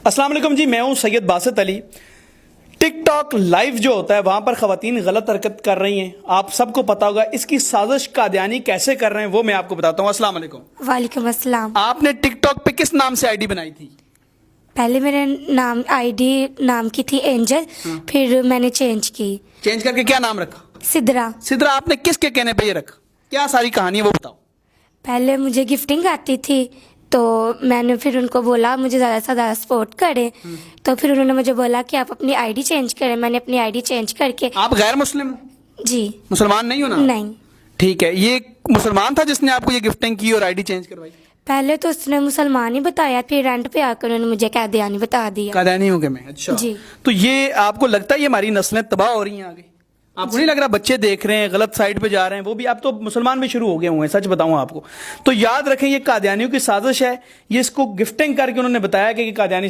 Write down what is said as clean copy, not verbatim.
अस्सलाम वालेकुम जी, मैं हूं सैयद बासित अली। टिकटॉक लाइव जो होता है वहां पर खवातीन गलत हरकत कर रही हैं, आप सबको पता होगा। इसकी साजिश कादियानी कैसे कर रहे हैं वो मैं आपको बताता हूं। अस्सलाम वालेकुम। वालेकुम अस्सलाम। आपने टिकटॉक पे किस नाम से आईडी बनाई थी? पहले मेरे आईडी नाम की थी एंजल, फिर मैंने चेंज की। चेंज करके क्या नाम रखा? सिद्रा। सिद्रा, आपने किसके कहने पे ये रखा? क्या सारी कहानी है वो बताओ। पहले मुझे गिफ्टिंग आती थी तो मैंने फिर उनको बोला मुझे ज़्यादा से ज़्यादा सपोर्ट करें, तो फिर उन्होंने मुझे बोला कि आप अपनी आईडी चेंज करें। मैंने अपनी आईडी चेंज करके। आप गैर मुस्लिम हो? जी। मुसलमान नहीं हो ना? नहीं। ठीक है, ये मुसलमान था जिसने आपको ये गिफ्टिंग की और आईडी चेंज करवाई? पहले तो उसने मुसलमान ही बताया, फिर रेंट पे आकर उन्होंने मुझे कादियानी बता दिया। कादियानी हो गए मैं? अच्छा जी। तो ये आपको लगता है ये हमारी नस्लें तबाह हो रही हैं आगे? आपको नहीं लग रहा बच्चे देख रहे हैं गलत साइड पे जा रहे हैं? वो भी आप तो मुसलमान भी शुरू हो गए हुए हैं, सच बताऊं आपको। तो याद रखें ये कादियानियों की साजिश है। ये इसको गिफ्टिंग करके उन्होंने बताया कि कादियानी